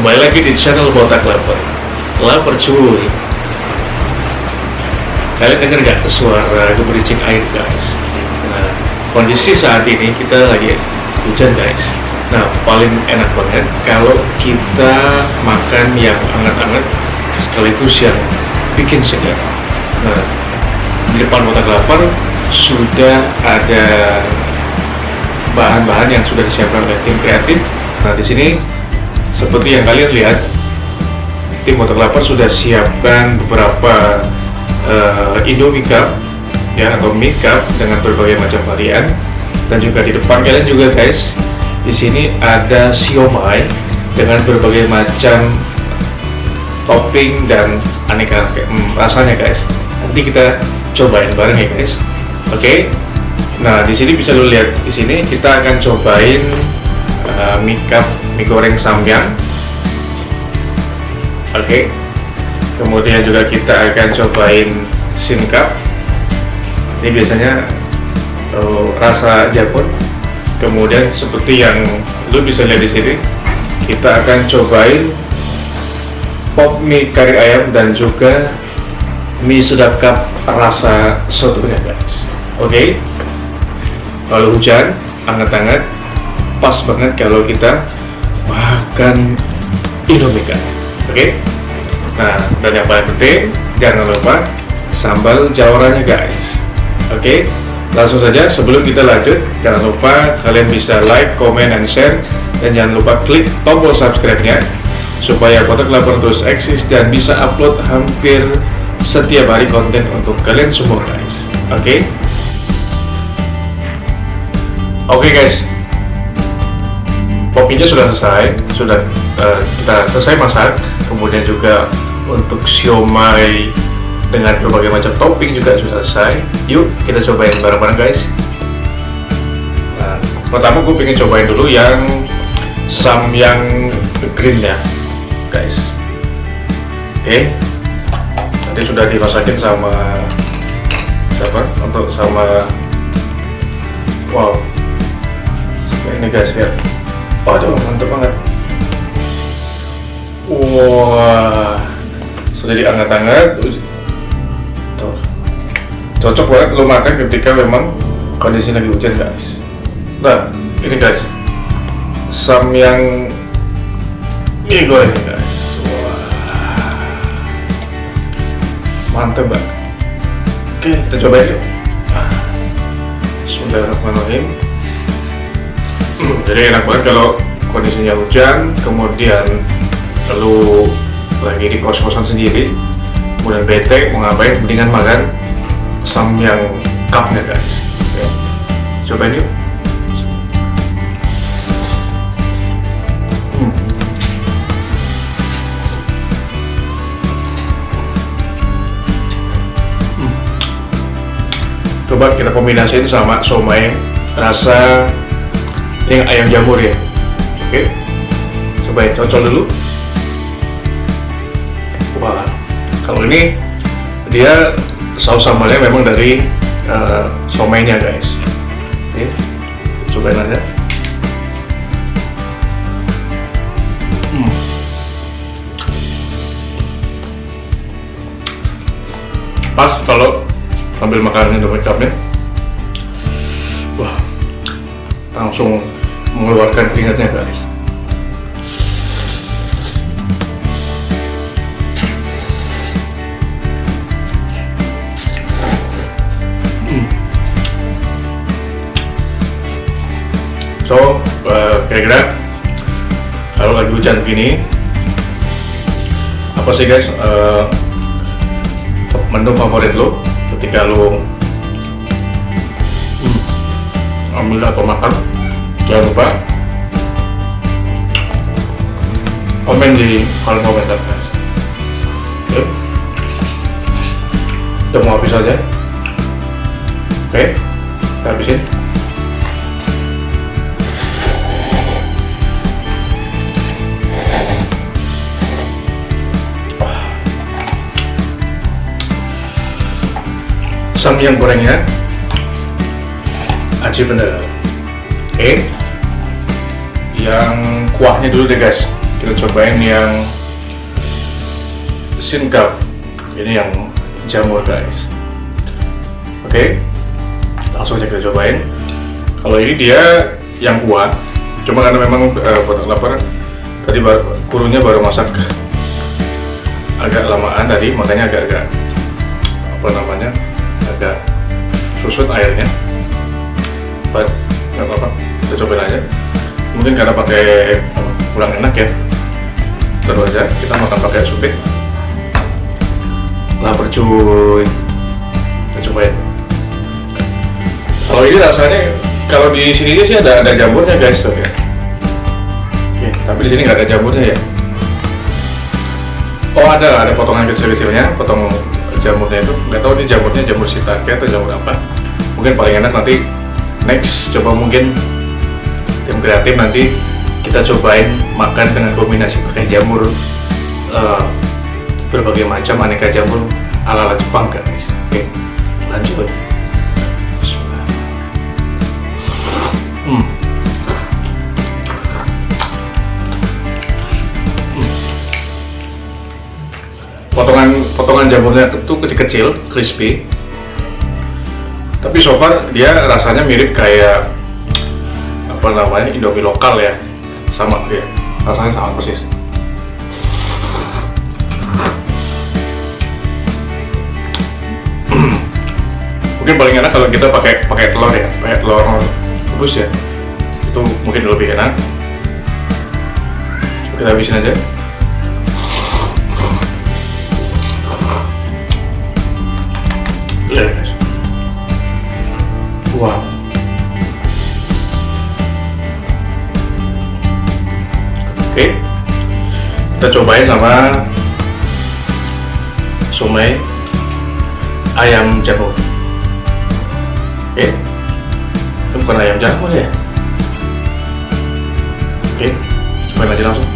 Kembali lagi di channel Botak Lapar. Lapar cuy. Kalian dengar gak suara gemericik air guys? Nah, kondisi saat ini kita lagi hujan guys. Nah, paling enak banget kalau kita makan yang hangat-hangat sekaligus yang bikin segar. Nah, di depan Botak Lapar sudah ada bahan-bahan yang sudah disiapkan oleh tim kreatif. Nah, di sini seperti yang kalian lihat, tim Botak Lapar sudah siapkan beberapa Indomie Cup ya, atau mie cup dengan berbagai macam varian. Dan juga di depan kalian juga guys, di sini ada siomay dengan berbagai macam topping dan aneka rasanya guys. Nanti kita cobain bareng ya guys. Oke. Nah, di sini bisa lo lihat, di sini kita akan cobain mie cup, mie goreng samyang. Oke. Kemudian juga kita akan cobain sin cup. Ini biasanya rasa Japon. Kemudian seperti yang lu bisa lihat di sini, kita akan cobain pop mie kari ayam dan juga mie sedap cup rasa sotonya guys. Oke. Kalau hujan, hangat-hangat, pas banget kalau kita makan Indomie Cup. Oke. Nah, dan yang paling penting, jangan lupa sambal jawaranya guys. Oke. Langsung saja, sebelum kita lanjut, jangan lupa kalian bisa like, comment, and share, dan jangan lupa klik tombol subscribe-nya supaya Botak Lapar terus eksis dan bisa upload hampir setiap hari konten untuk kalian semua guys. Oke. Oke guys, kopinya sudah selesai, kita selesai masak. Kemudian juga untuk siomay dengan berbagai macam topping juga sudah selesai. Yuk kita cobain bareng-bareng guys. Nah, pertama gue pengen cobain dulu yang samyang green ya guys. Oke. Tadi sudah dimasakin sama siapa? Wow. Ini guys ya. Waduh, mantep banget. Wah, sudah dianget-anget. Tuh, cocok banget lo makan ketika memang kondisi lagi hujan guys. Nah, ini guys, samyang mie goreng guys. Wah, mantep banget. Oke, kita cobain yuk. Bismillahirrahmanirrahim. Jadi enak banget kalau kondisinya hujan, kemudian lu lagi di kos-kosan sendiri, kemudian bete mau ngapain, mendingan makan samyang cupnya guys. Oke. Cobain yuk. Coba kita kombinasiin sama siomay rasa yang ayam jamur ya. Oke, cobain, cocol dulu. Wah, kalau ini dia saus sambalnya memang dari siomaynya guys. Oke, cobain aja. Pas kalau sambil makan Indomie Cup-nya. Wah, langsung mengeluarkan keringatnya guys. So, kira-kira kalau lagi hujan gini, apa sih guys menu favorit lo ketika lo ambil atau makan? Jangan lupa komen di kolom komentar guys. Yuk, udah mau habis aja. Oke, kita habisin. Samyang gorengnya aci bener. Oke, yang kuahnya dulu deh guys. kita cobain yang Sinkap. Ini yang jamur guys. Oke, langsung aja kita cobain. Kalau ini dia yang kuat, cuma karena memang buat lapar tadi kurunya baru masak agak lamaan tadi, makanya agak agak susut airnya. But nggak apa-apa, kita cobain aja. Mungkin karena pakai kurang enak ya, terus aja kita makan pakai supit. Lapar cuy, kita cobain. Kalau ini rasanya, kalau di sini sih ada jamurnya guys tuh ya. Oke, tapi di sini nggak ada jamurnya ya. Oh ada potongan kecil-kecilnya, potong jamurnya itu. Nggak tahu ini jamurnya jamur shiitake atau jamur apa. Mungkin paling enak nanti next coba mungkin tim kreatif nanti kita cobain makan dengan kombinasi pakai jamur. Berbagai macam aneka jamur ala-ala Jepang guys. Oke, lanjut. Potongan jamurnya itu kecil-kecil, crispy. Tapi so far dia rasanya mirip kayak Indomie lokal ya, sama dia. Rasanya sama persis. Mungkin paling enak kalau kita pakai telur ya, pakai telur rebus ya, itu mungkin lebih enak. Kita habisin aja. Lihat guys, wow. Oke, kita cobain sama somai ayam jamur. Oke, itu bukan ayam jamur ya. Oke, cobain aja langsung.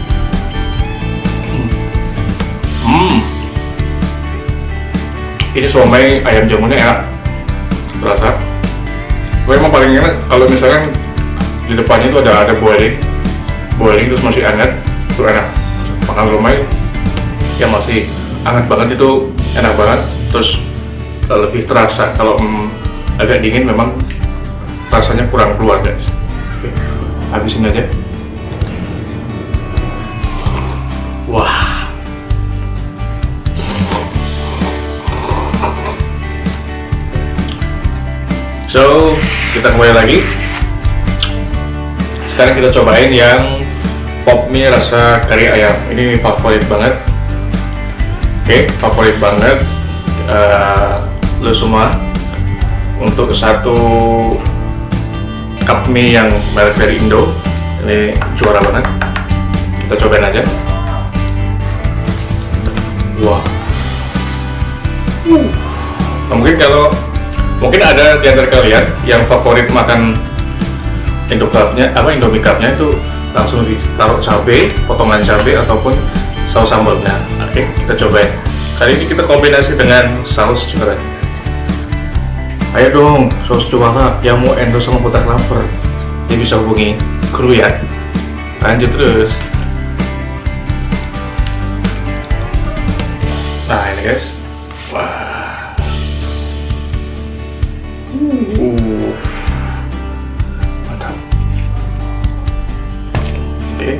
Ini somai ayam jamurnya enak, terasa. Gue emang paling enak kalau misalnya di depannya itu ada boiling terus masih hangat, itu enak. Makan somai yang masih hangat banget itu enak banget. Terus lebih terasa. Kalau agak dingin memang rasanya kurang keluar guys. Oke, habisin aja. Wah. So, kita kembali lagi. Sekarang kita cobain yang pop mie rasa kari ayam. Ini favorit banget. Oke, favorit banget. Lo semua untuk satu cup mie yang merek dari Indo. Ini juara banget. Kita cobain aja. Wah. Nah, mungkin ada di antara kalian yang favorit makan Indomie Cup-nya itu langsung ditaruh cabai, potongan cabai ataupun saus sambalnya. Oke, kita cobain. Kali ini kita kombinasi dengan saus juara. Ayo dong, saus juara yang mau endorse sama Botak Lapar, dia bisa hubungi kru ya. Lanjut terus. Nah ini guys, wah. Mantap. Oke,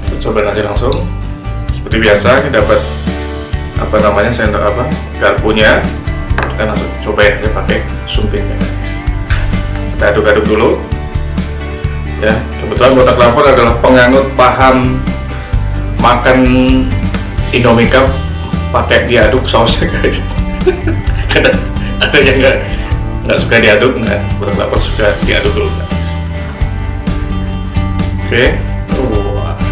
kita cobain aja langsung. Seperti biasa kita dapat sendok garpunya. Kita langsung cobain aja pakai sumpitnya guys. Kita aduk-aduk dulu ya. Kebetulan Botak Lapar adalah penganut paham makan Indomie Cup pakai diaduk sausnya guys. ada yang nggak suka diaduk. Nah, Botak Lapar suka diaduk dulu guys. Oke,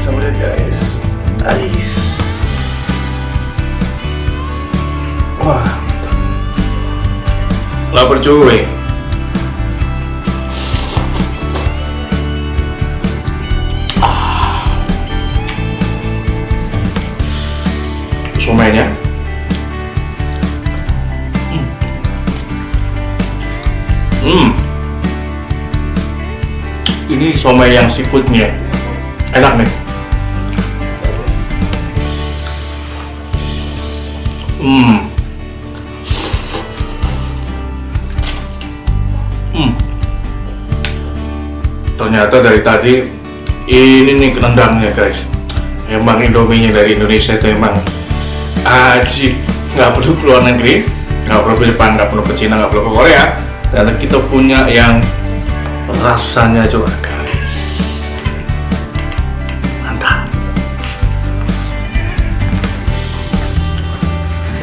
sama lihat guys. Ais. Wah, lapar cuy. Somainya Ini somai yang seafoodnya enak nih. Ternyata dari tadi ini nih kendangnya guys. Emang Indominya dari Indonesia itu emang ajib, nggak perlu keluar negeri, nggak perlu ke Jepang, nggak perlu ke Cina, nggak perlu ke Korea, karena kita punya yang rasanya juga guys, mantap.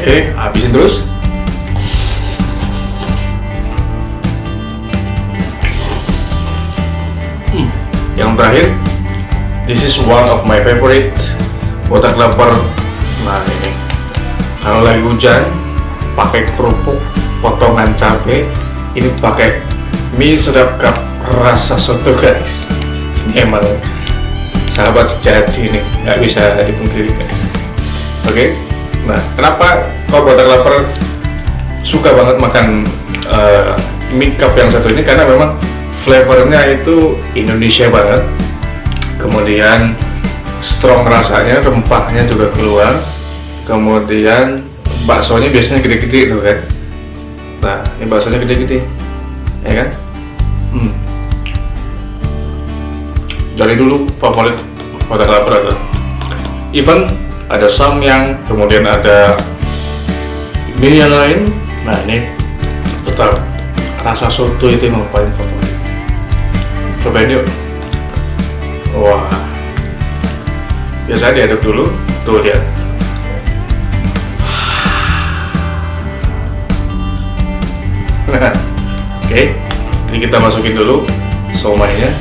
Oke, habisin terus. Yang terakhir, this is one of my favorite, botak lapar. Nah ini, kalau lagi hujan, pakai kerupuk, potongan cabai, ini pakai mie sedap cup rasa soto guys. Ini emang sahabat sejati nih, nggak bisa dipungkiri guys. Oke, nah kenapa kok botak lapar suka banget makan mie cup yang satu ini? Karena memang flavornya itu Indonesia banget, kemudian strong rasanya, rempahnya juga keluar, kemudian baksonya biasanya gede-gede tuh kan. Nah ini baksonya gede-gede, ya kan? Dari dulu favorit botak lapar ada, even ada samyang, kemudian ada mie yang lain. Nah ini tetap rasa soto itu yang paling favorit. Cobain yuk. Wah, biasa diaduk dulu, tuh dia. Oke, ini kita masukin dulu somainya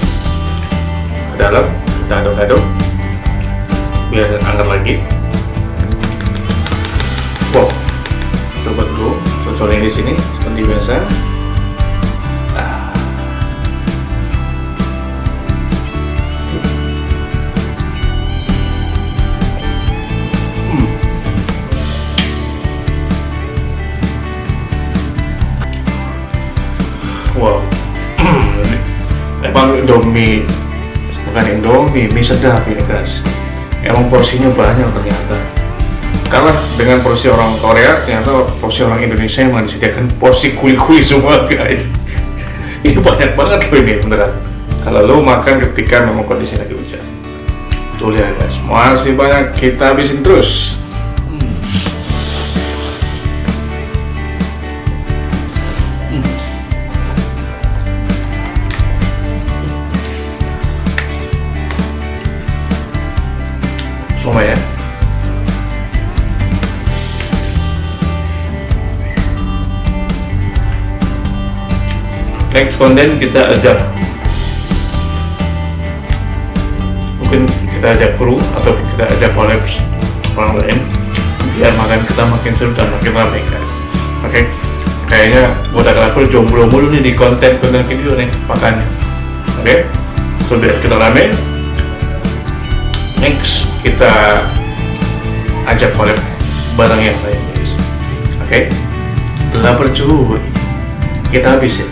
ke dalam, kita aduk-aduk biar hangat lagi. Wow, coba dulu cocolnya di sini seperti biasa. Wow, emang Indomie, bukan Indomie, mie sedap ini guys. Emang porsinya banyak ternyata. Karena dengan porsi orang Korea, ternyata porsi orang Indonesia emang disediakan porsi kuli-kuli semua guys. Ini banyak banget loh ini beneran. Kalau lo makan ketika memang kondisi lagi hujan. Tuh lihat guys, masih banyak, kita habisin terus. Somai ya. Next konten kita ajak, mungkin kita ajak kru atau kita ajak collabs orang lain biar makan kita makin seru dan makin ramai guys. Oke, kayaknya botak lapar jomblo mulu nih di konten-konten video nih makannya. Oke, so biar kita ramai, next kita ajak collab barang yang lain guys. Oke, lapar cuy, kita habisin.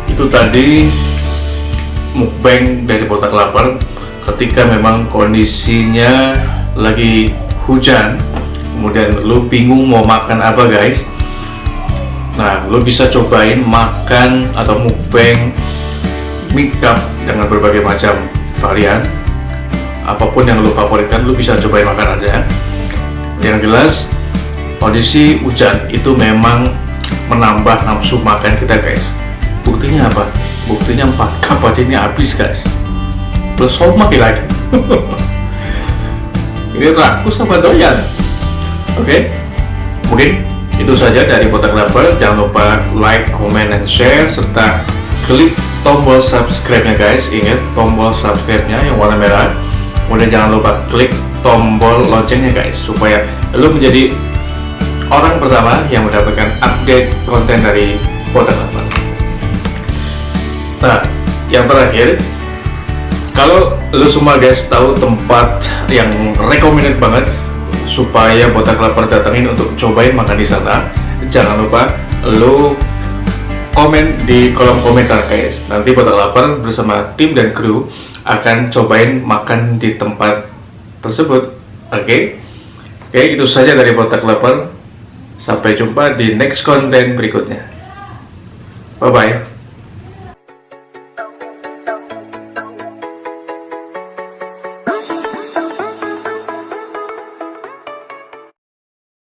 Itu tadi mukbang dari botak lapar ketika memang kondisinya lagi hujan, kemudian lu bingung mau makan apa guys. Nah, lo bisa cobain makan atau mukbang mie cup dengan berbagai macam varian. Apapun yang lo favoritkan, lo bisa cobain makan aja. Yang jelas, kondisi hujan itu memang menambah nafsu makan kita guys. Buktinya apa? Buktinya 4 cup aja ini habis guys. Plus somai lagi. Ini rakus sama doyan. Oke, mungkin itu saja dari botak lapar. Jangan lupa like, comment, dan share serta klik tombol subscribe-nya guys. Ingat tombol subscribe-nya yang warna merah. Kemudian jangan lupa klik tombol loncengnya guys supaya lo menjadi orang pertama yang mendapatkan update konten dari botak lapar. Nah, yang terakhir, kalau lo semua guys tahu tempat yang recommended banget supaya Botak Lapar datengin untuk cobain makan di sana, jangan lupa lo komen di kolom komentar guys. Nanti Botak Lapar bersama tim dan kru akan cobain makan di tempat tersebut. Oke, itu saja dari Botak Lapar. Sampai jumpa di next konten berikutnya. Bye bye.